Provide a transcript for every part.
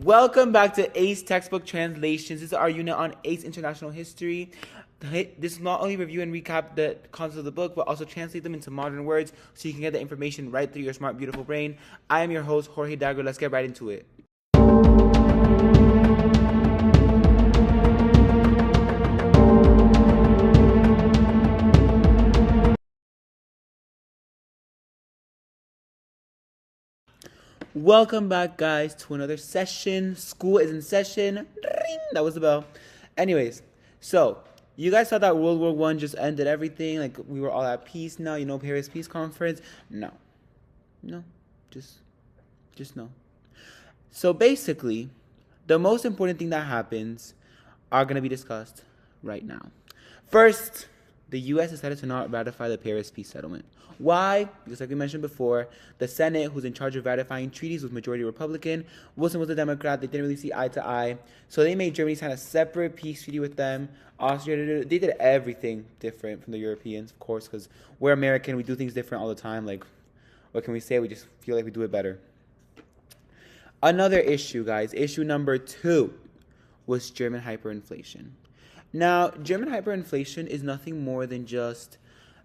Welcome back to AICE Textbook Translations. This is our unit on AICE International History. This will not only review and recap the concepts of the book, but also translate them into modern words so you can get the information right through your smart, beautiful brain. I am your host, Jorge Dagger. Let's get right into it. Welcome back, guys, to another session. School is in session. Ring! That was the bell. Anyways, so you guys thought that World War One just ended everything, like we were all at peace now. You know, Paris Peace Conference. No, just no. So basically, the most important thing that happens are gonna be discussed right now. First, the U.S. decided to not ratify the Paris Peace Settlement. Why? Because like we mentioned before, the Senate, who's in charge of ratifying treaties, was majority Republican. Wilson was a Democrat. They didn't really see eye to eye. So they made Germany sign a separate peace treaty with them. Austria, they did everything different from the Europeans, of course, because we're American. We do things different all the time. Like, what can we say? We just feel like we do it better. Another issue, guys, issue number 2 was German hyperinflation. Now, German hyperinflation is nothing more than just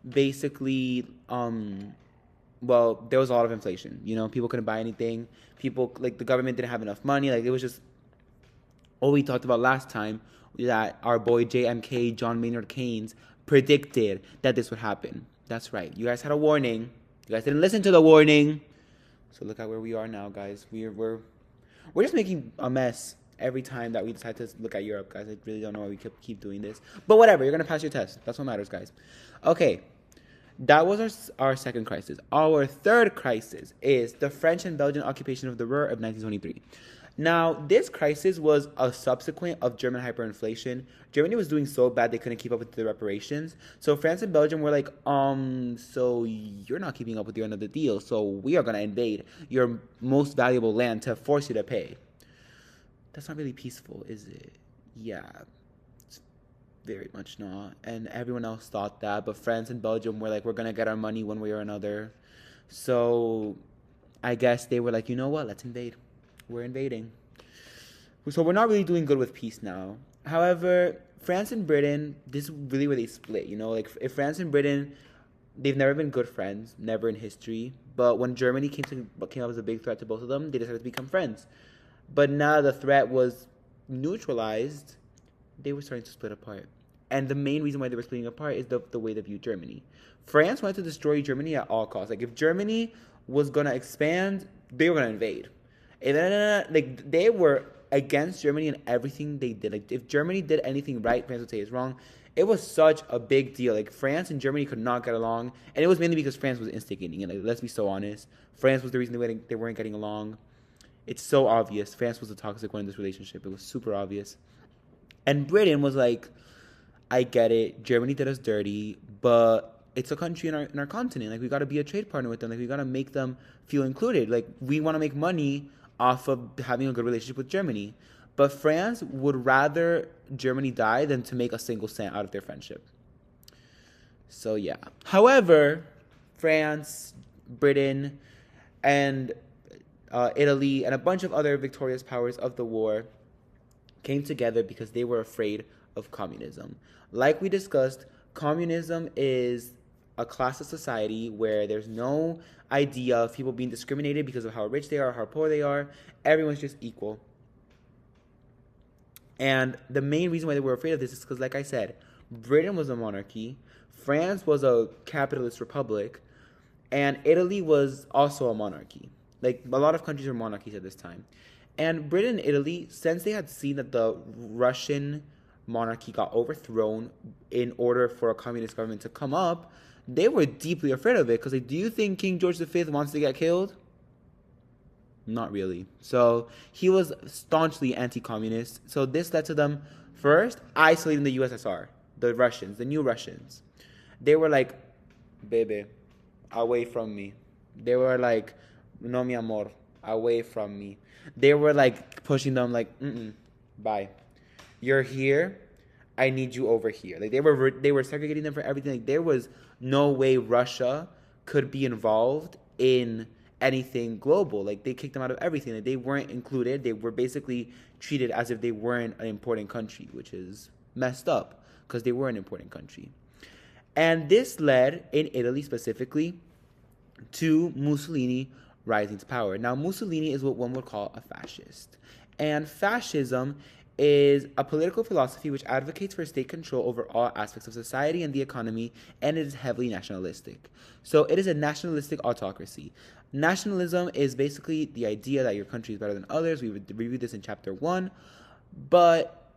basically, well, there was a lot of inflation. You know, people couldn't buy anything. People, like, the government didn't have enough money. Like, it was just what we talked about last time, that our boy JMK, John Maynard Keynes, predicted that this would happen. That's right. You guys had a warning. You guys didn't listen to the warning. So look at where we are now, guys. We're just making a mess every time that we decide to look at Europe, guys. I really don't know why we keep doing this. But whatever, you're going to pass your test. That's what matters, guys. Okay, that was our second crisis. Our third crisis is the French and Belgian occupation of the Ruhr of 1923. Now, this crisis was a subsequent of German hyperinflation. Germany was doing so bad they couldn't keep up with the reparations. So France and Belgium were like, so you're not keeping up with your end of the deal, so we are going to invade your most valuable land to force you to pay. That's not really peaceful, is it? Yeah, it's very much not. And everyone else thought that, but France and Belgium were like, we're going to get our money one way or another. So I guess they were like, you know what, let's invade. We're invading. So we're not really doing good with peace now. However, France and Britain, this is really where they split, you know? Like, if France and Britain, they've never been good friends, never in history. But when Germany came up as a big threat to both of them, they decided to become friends. But now the threat was neutralized, they were starting to split apart. And the main reason why they were splitting apart is the way they viewed Germany. France wanted to destroy Germany at all costs. Like, if Germany was going to expand, they were going to invade. And like, they were against Germany in everything they did. Like, if Germany did anything right, France would say it's wrong. It was such a big deal. Like, France and Germany could not get along. And it was mainly because France was instigating it. Like, let's be so honest. France was the reason they weren't getting along. It's so obvious. France was the toxic one in this relationship. It was super obvious. And Britain was like, I get it. Germany did us dirty, but it's a country in our continent. Like, we got to be a trade partner with them. Like, we got to make them feel included. Like, we want to make money off of having a good relationship with Germany. But France would rather Germany die than to make a single cent out of their friendship. So, yeah. However, France, Britain, and Italy, and a bunch of other victorious powers of the war came together because they were afraid of communism. Like we discussed, communism is a class of society where there's no idea of people being discriminated because of how rich they are, how poor they are. Everyone's just equal. And the main reason why they were afraid of this is because, like I said, Britain was a monarchy, France was a capitalist republic, and Italy was also a monarchy. Like, a lot of countries were monarchies at this time. And Britain and Italy, since they had seen that the Russian monarchy got overthrown in order for a communist government to come up, they were deeply afraid of it. Because, like, do you think King George V wants to get killed? Not really. So he was staunchly anti-communist. So this led to them, first, isolating the USSR, the Russians, the new Russians. They were like, baby, away from me. They were like, no, mi amor, away from me. They were like pushing them like, bye. You're here, I need you over here. Like, they were segregating them for everything. Like, there was no way Russia could be involved in anything global. Like, they kicked them out of everything. Like, they weren't included. They were basically treated as if they weren't an important country, which is messed up because they were an important country. And this led, in Italy specifically, to Mussolini rising to power. Now, Mussolini is what one would call a fascist. And fascism is a political philosophy which advocates for state control over all aspects of society and the economy, and it is heavily nationalistic. So it is a nationalistic autocracy. Nationalism is basically the idea that your country is better than others. We reviewed this in chapter 1. But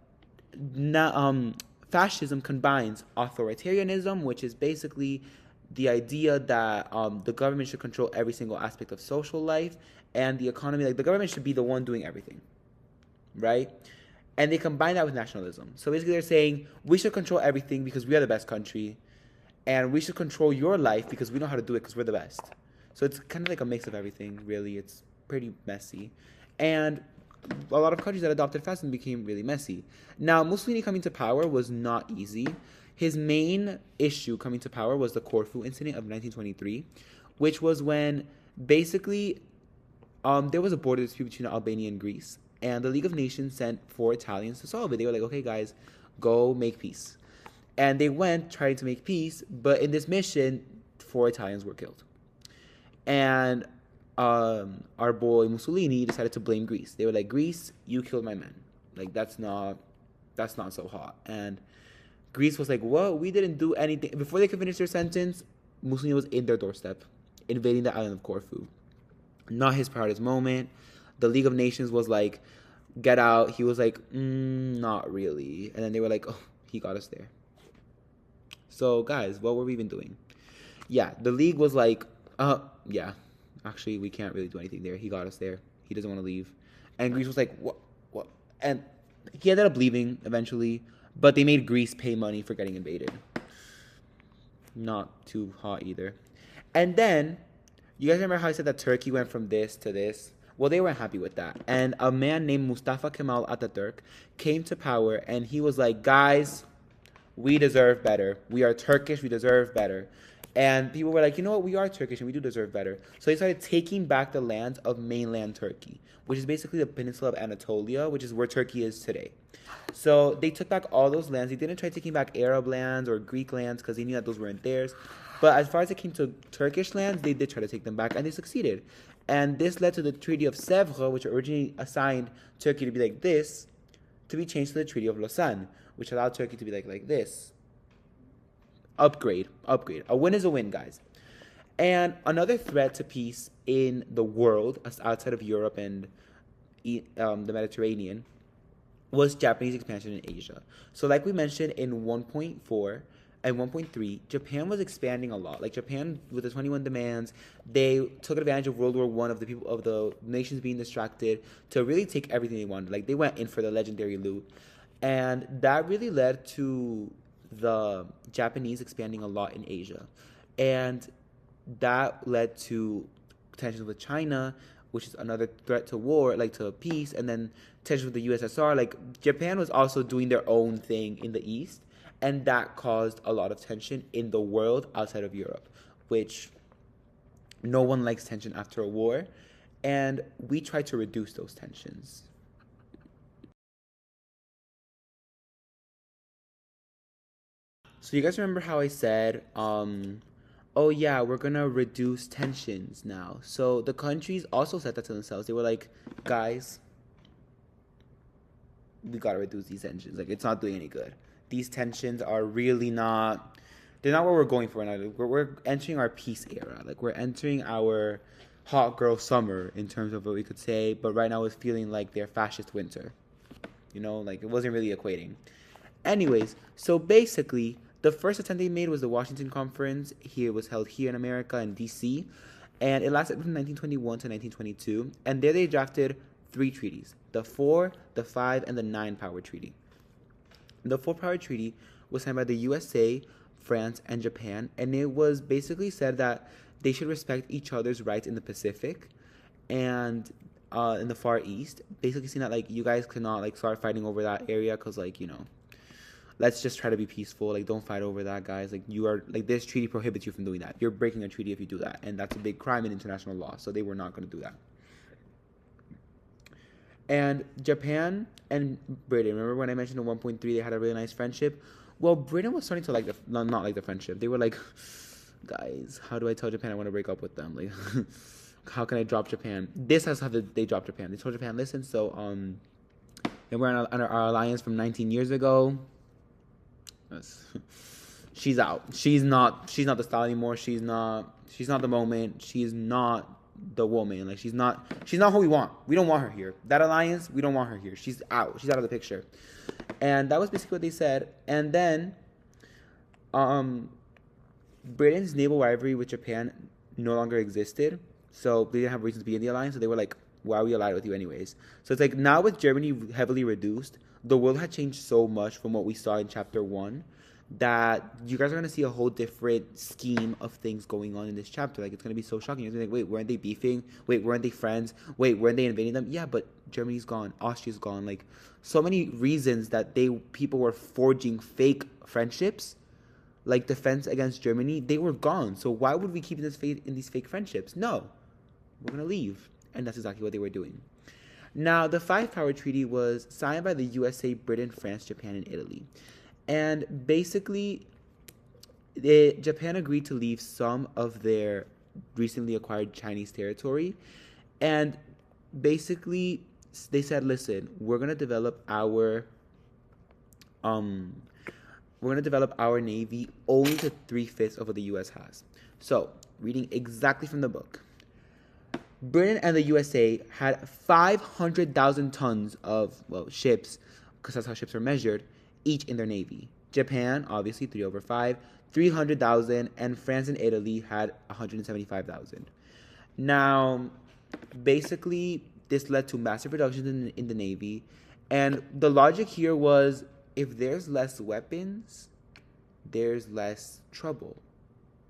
fascism combines authoritarianism, which is basically the idea that the government should control every single aspect of social life, and the economy. Like, the government should be the one doing everything, right? And they combine that with nationalism. So basically they're saying, we should control everything because we are the best country, and we should control your life because we know how to do it because we're the best. So it's kind of like a mix of everything, really. It's pretty messy. And a lot of countries that adopted fascism became really messy. Now, Mussolini coming to power was not easy. His main issue coming to power was the Corfu incident of 1923, which was when basically there was a border dispute between Albania and Greece, and the League of Nations sent 4 Italians to solve it. They were like, okay, guys, go make peace. And they went trying to make peace, but in this mission, 4 Italians were killed. And our boy Mussolini decided to blame Greece. They were like, Greece, you killed my men. Like, that's not so hot. And Greece was like, well, we didn't do anything. Before they could finish their sentence, Mussolini was in their doorstep, invading the island of Corfu. Not his proudest moment. The League of Nations was like, get out. He was like, not really. And then they were like, oh, he got us there. So, guys, what were we even doing? Yeah, the League was like, yeah, actually, we can't really do anything there. He got us there. He doesn't want to leave. And Greece was like, what? And he ended up leaving eventually, but they made Greece pay money for getting invaded. Not too hot either. And then, you guys remember how I said that Turkey went from this to this? Well, they weren't happy with that. And a man named Mustafa Kemal Ataturk came to power, and he was like, guys, we deserve better. We are Turkish. We deserve better. And people were like, you know what? We are Turkish, and we do deserve better. So they started taking back the lands of mainland Turkey, which is basically the peninsula of Anatolia, which is where Turkey is today. So they took back all those lands. They didn't try taking back Arab lands or Greek lands because they knew that those weren't theirs. But as far as it came to Turkish lands, they did try to take them back, and they succeeded. And this led to the Treaty of Sèvres, which originally assigned Turkey to be like this, to be changed to the Treaty of Lausanne, which allowed Turkey to be like this. Upgrade. A win is a win, guys. And another threat to peace in the world, outside of Europe and the Mediterranean, was Japanese expansion in Asia. So like we mentioned in 1.4 and 1.3, Japan was expanding a lot. Like, Japan, with the 21 demands, they took advantage of World War I, of the nations being distracted, to really take everything they wanted. Like, they went in for the legendary loot. And that really led to the Japanese expanding a lot in Asia. And that led to tensions with China, which is another threat to war, like to peace, and then tensions with the USSR. Like, Japan was also doing their own thing in the East, and that caused a lot of tension in the world outside of Europe, which no one likes tension after a war, and we try to reduce those tensions. So you guys remember how I said, oh yeah, we're gonna reduce tensions now. So the countries also said that to themselves. They were like, guys, we gotta reduce these tensions. Like, it's not doing any good. These tensions are really not, they're not what we're going for now. We're entering our peace era. Like, we're entering our hot girl summer, in terms of what we could say, but right now it's feeling like their fascist winter. You know, like, it wasn't really equating. Anyways, so basically, the first attempt they made was the Washington Conference. Here, it was held here in America, in D.C., and it lasted from 1921 to 1922, and there they drafted 3 treaties: the 4, the 5, and the 9-power treaty. The 4-power treaty was signed by the USA, France, and Japan, and it was basically said that they should respect each other's rights in the Pacific and in the Far East. Basically saying that, like, you guys cannot, like, start fighting over that area because, like, you know, let's just try to be peaceful. Like, don't fight over that, guys. Like, you are, like, this treaty prohibits you from doing that. You're breaking a treaty if you do that, and that's a big crime in international law. So they were not going to do that. And Japan and Britain, remember when I mentioned in 1.3 they had a really nice friendship? Well, Britain was starting to like not like the friendship. They were like, guys, how do I tell Japan I want to break up with them? Like, how can I drop Japan? This is how they dropped Japan. They told Japan, listen, so and we're on our alliance from 19 years ago. She's out. She's not the style anymore. She's not the moment. She's not the woman. Like, she's not who we want. We don't want her here. That alliance, we don't want her here. She's out. She's out of the picture. And that was basically what they said. And then Britain's naval rivalry with Japan no longer existed. So they didn't have reason to be in the alliance. So they were like, why are we allied with you anyways? So it's like, now with Germany heavily reduced, the world had changed so much from what we saw in chapter 1 that you guys are going to see a whole different scheme of things going on in this chapter. Like, it's going to be so shocking. You're going to be like, wait, weren't they beefing? Wait, weren't they friends? Wait, weren't they invading them? Yeah, but Germany's gone. Austria's gone. Like, so many reasons that people were forging fake friendships, like defense against Germany, they were gone. So why would we keep in these fake friendships? No, we're going to leave. And that's exactly what they were doing. Now, the five-power treaty was signed by the USA, Britain, France, Japan, and Italy. And basically, Japan agreed to leave some of their recently acquired Chinese territory. And basically, they said, listen, we're going to develop our navy only to 3/5 of what the U.S. has. So, reading exactly from the book, Britain and the USA had 500,000 tons of, ships, because that's how ships are measured, each in their navy. Japan, obviously, 3/5, 300,000, and France and Italy had 175,000. Now, basically, this led to massive reductions in the navy, and the logic here was, if there's less weapons, there's less trouble,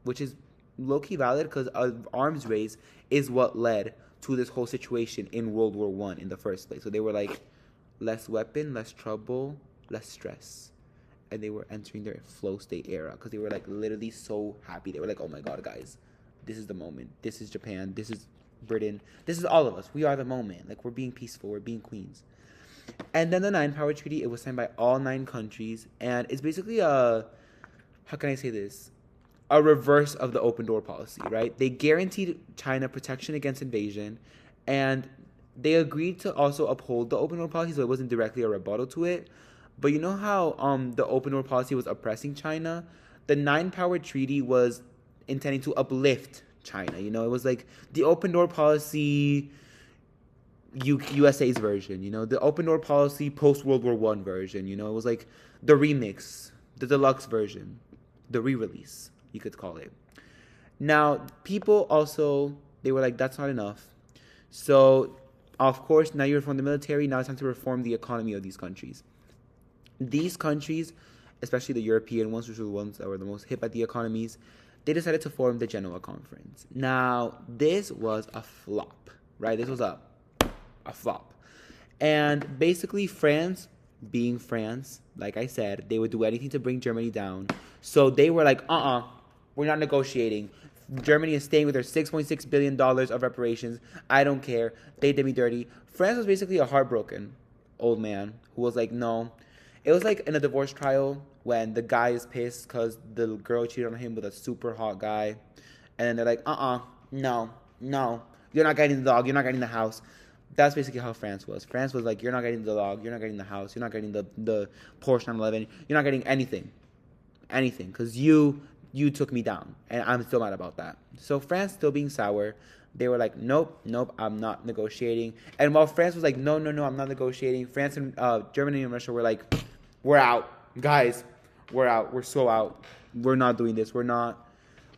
which is low-key valid because arms race is what led to this whole situation in World War I in the first place. So they were like, less weapon, less trouble, less stress. And they were entering their flow state era because they were like literally so happy. They were like, oh my God, guys, this is the moment. This is Japan. This is Britain. This is all of us. We are the moment. Like, we're being peaceful. We're being queens. And then the 9-power treaty, it was signed by all 9 countries. And it's basically how can I say this? A reverse of the open door policy, right? They guaranteed China protection against invasion, and they agreed to also uphold the open door policy, so it wasn't directly a rebuttal to it. But you know how the open door policy was oppressing China? The 9-power treaty was intending to uplift China. You know, it was like the open door policy USA's version, you know, the open door policy post World War I version. You know, it was like the remix, the deluxe version, the re-release, you could call it. Now, people also, they were like, that's not enough. So, of course, now you reform the military. Now it's time to reform the economy of these countries. These countries, especially the European ones, which were the ones that were the most hip at the economies, they decided to form the Genoa Conference. Now, this was a flop, right? This was a flop. And basically, France, being France, like I said, they would do anything to bring Germany down. So they were like, we're not negotiating. Germany is staying with their $6.6 billion of reparations. I don't care. They did me dirty. France was basically a heartbroken old man who was like, no. It was like in a divorce trial when the guy is pissed because the girl cheated on him with a super hot guy. And then they're like, no. You're not getting the dog. You're not getting the house. That's basically how France was. France was like, you're not getting the dog. You're not getting the house. You're not getting the Porsche 911. You're not getting anything. Because you took me down. And I'm still mad about that. So France still being sour. They were like, nope, I'm not negotiating. And while France was like, no, I'm not negotiating, France and Germany and Russia were like, we're out. Guys, we're out. We're so out. We're not doing this. We're not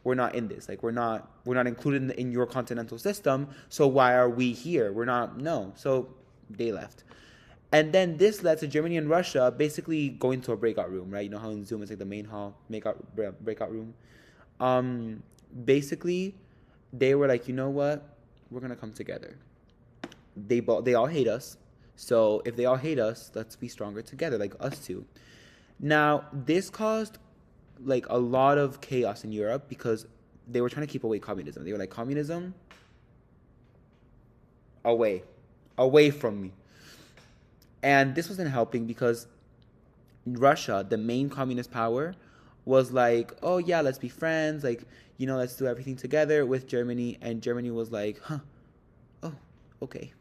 in this. Like, we're not included in your continental system. So why are we here? No. So they left. And then this led to Germany and Russia basically going to a breakout room, right? You know how in Zoom it's like the main hall, breakout room. Basically, they were like, you know what? We're going to come together. They all hate us. So if they all hate us, let's be stronger together, like us two. Now, this caused like a lot of chaos in Europe because they were trying to keep away communism. They were like, communism, away, away from me. And this wasn't helping because Russia, the main communist power, was like, oh yeah, let's be friends. Like, let's do everything together with Germany. And Germany was like, huh, oh, okay.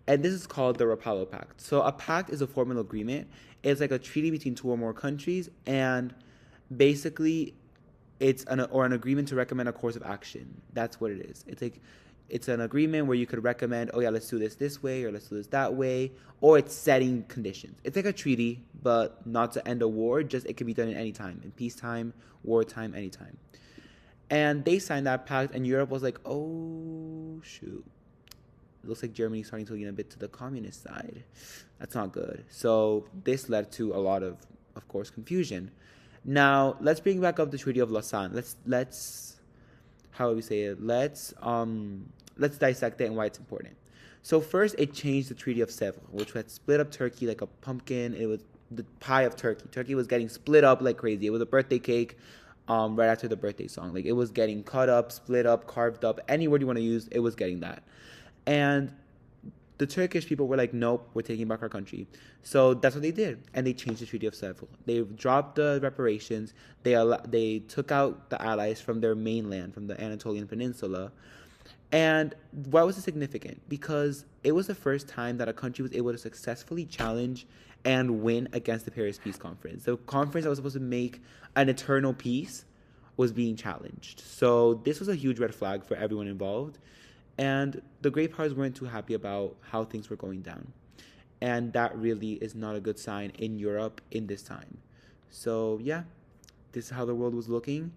And this is called the Rapallo Pact. So a pact is a formal agreement. It's like a treaty between two or more countries, and basically, it's an agreement to recommend a course of action. That's what it is. It's an agreement where you could recommend, oh yeah, let's do this way, or let's do this that way, or it's setting conditions. It's like a treaty, but not to end a war. Just it can be done at any time, in peacetime, wartime, anytime. And they signed that pact, and Europe was like, oh shoot. It looks like Germany's starting to lean a bit to the communist side. That's not good. So this led to a lot of course, confusion. Now let's bring back up the Treaty of Lausanne. Let's how do we say it? Let's dissect it and why it's important. So first, it changed the Treaty of Sèvres, which had split up Turkey like a pumpkin. It was the pie of Turkey. Turkey was getting split up like crazy. It was a birthday cake. Right after the birthday song, like it was getting cut up, split up, carved up. Any word you want to use, it was getting that. And the Turkish people were like, nope, we're taking back our country. So that's what they did. And they changed the Treaty of Sèvres. They dropped the reparations. They took out the allies from their mainland, from the Anatolian Peninsula. And why was it significant? Because it was the first time that a country was able to successfully challenge and win against the Paris Peace Conference. The conference that was supposed to make an eternal peace was being challenged. So this was a huge red flag for everyone involved. And the great powers weren't too happy about how things were going down. And that really is not a good sign in Europe in this time. So yeah, this is how the world was looking.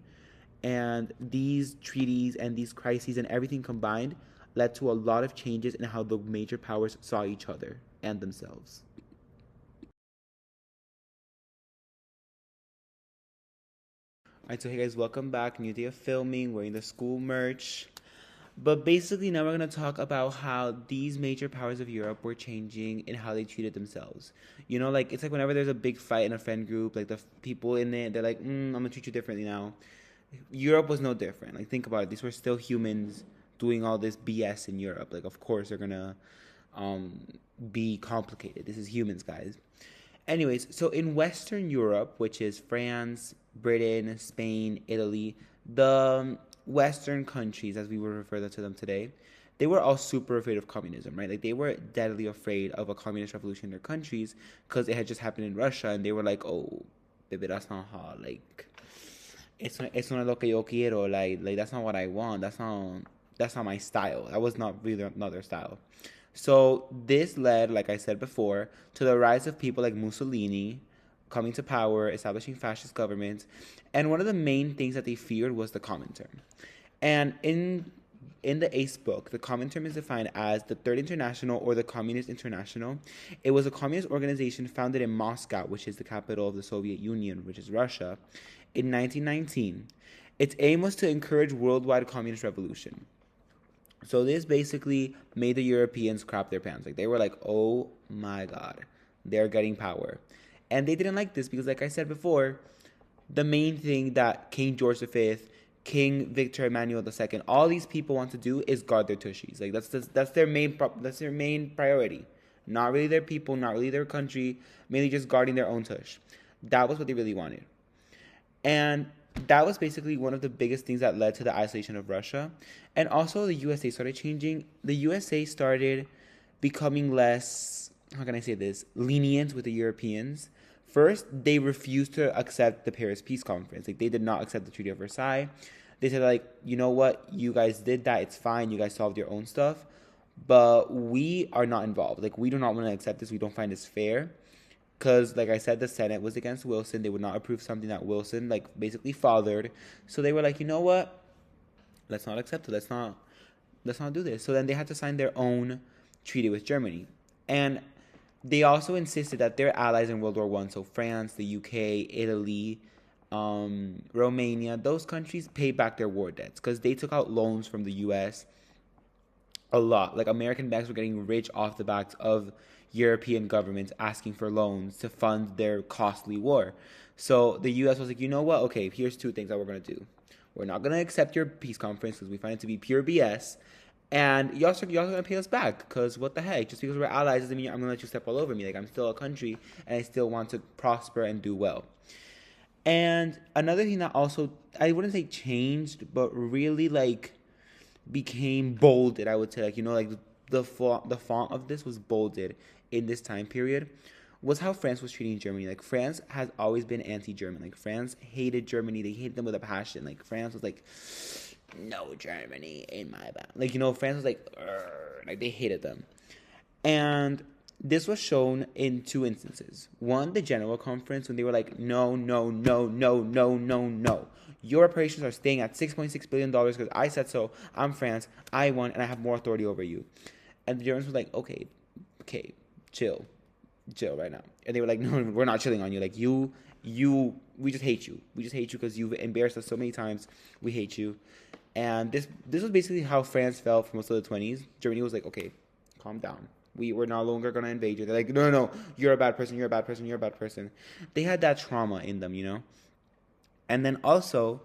And these treaties and these crises and everything combined led to a lot of changes in how the major powers saw each other and themselves. Alright, so hey guys, welcome back. New day of filming, wearing the school merch. But basically, now we're going to talk about how these major powers of Europe were changing and how they treated themselves. Like, it's like whenever there's a big fight in a friend group, like the people in it, they're like, I'm going to treat you differently now. Europe was no different. Like, think about it. These were still humans doing all this BS in Europe. Like, of course, they're going to be complicated. This is humans, guys. Anyways, so in Western Europe, which is France, Britain, Spain, Italy, the Western countries, as we would refer to them today, they were all super afraid of communism, right? Like, they were deadly afraid of a communist revolution in their countries because it had just happened in Russia, and they were like, oh, baby, that's not hard. Like, it's not lo que yo quiero. Like that's not what I want. That's not my style. That was not really not their style. So this led, like I said before, to the rise of people like Mussolini coming to power, establishing fascist governments, and one of the main things that they feared was the Comintern. And in the AICE book, the Comintern is defined as the Third International or the Communist International. It was a communist organization founded in Moscow, which is the capital of the Soviet Union, which is Russia, in 1919. Its aim was to encourage worldwide communist revolution. So this basically made the Europeans crap their pants. Like, they were like, oh my God, they're getting power. And they didn't like this because, like I said before, the main thing that King George V, King Victor Emmanuel II, all these people want to do is guard their tushies. Like, that's their main priority. Not really their people, not really their country, mainly just guarding their own tush. That was what they really wanted. And that was basically one of the biggest things that led to the isolation of Russia. And also the USA started changing. The USA started becoming less, how can I say this, lenient with the Europeans. First, they refused to accept the Paris Peace Conference. Like, they did not accept the Treaty of Versailles. They said, like, you know what, you guys did that, it's fine, you guys solved your own stuff, but we are not involved. Like, we do not want to accept this, we don't find this fair. Because, like I said, the Senate was against Wilson. They would not approve something that Wilson, like, basically fathered. So they were like, you know what, let's not accept it, let's not do this. So then they had to sign their own treaty with Germany. And they also insisted that their allies in World War I, so France, the UK, Italy, Romania, those countries paid back their war debts because they took out loans from the US a lot. Like, American banks were getting rich off the backs of European governments asking for loans to fund their costly war. So the U.S. was like, you know what? Okay, here's two things that we're going to do. We're not going to accept your peace conference because we find it to be pure BS. And you're also going to pay us back because what the heck? Just because we're allies doesn't mean I'm going to let you step all over me. Like, I'm still a country and I still want to prosper and do well. And another thing that also, I wouldn't say changed, but really, like, became bolded, I would say. Like, you know, like, the font of this was bolded in this time period, was how France was treating Germany. Like, France has always been anti-German. Like, France hated Germany. They hated them with a passion. Like, France was like, no Germany in my back. Like, you know, France was like, "Urgh." Like, they hated them. And this was shown in two instances. One, the General Conference, when they were like, no, no, no, no, no, no, no. Your reparations are staying at $6.6 billion because I said so. I'm France. I won, and I have more authority over you. And the Germans were like, okay, chill right now. And they were like, no, we're not chilling on you. Like, we just hate you. We just hate you because you've embarrassed us so many times. We hate you. And this was basically how France felt for most of the 20s. Germany was like, okay, calm down. We're no longer going to invade you. They're like, no, you're a bad person, you're a bad person, you're a bad person. They had that trauma in them, you know? And then also,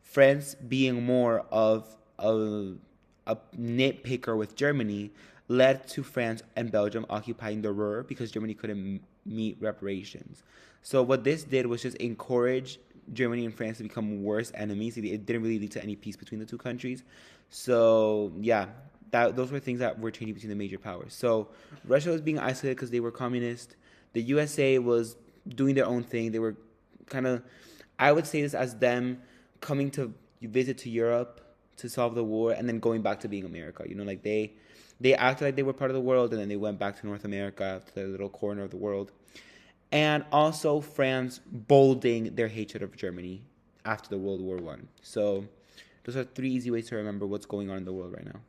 France being more of a nitpicker with Germany led to France and Belgium occupying the Ruhr because Germany couldn't meet reparations. So what this did was just encourage Germany and France to become worse enemies. It didn't really lead to any peace between the two countries. So, yeah, those were things that were changing between the major powers. So Russia was being isolated because they were communist. The USA was doing their own thing. They were kind of, I would say this as them coming to visit to Europe to solve the war and then going back to being America. You know, like they acted like they were part of the world and then they went back to North America, to their little corner of the world. And also France bolding their hatred of Germany after the World War I. So those are three easy ways to remember what's going on in the world right now.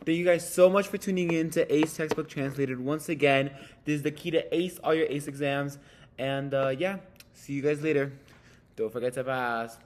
Thank you guys so much for tuning in to ACE Textbook Translated. Once again, this is the key to ace all your ACE exams. And yeah, see you guys later. Don't forget to pass.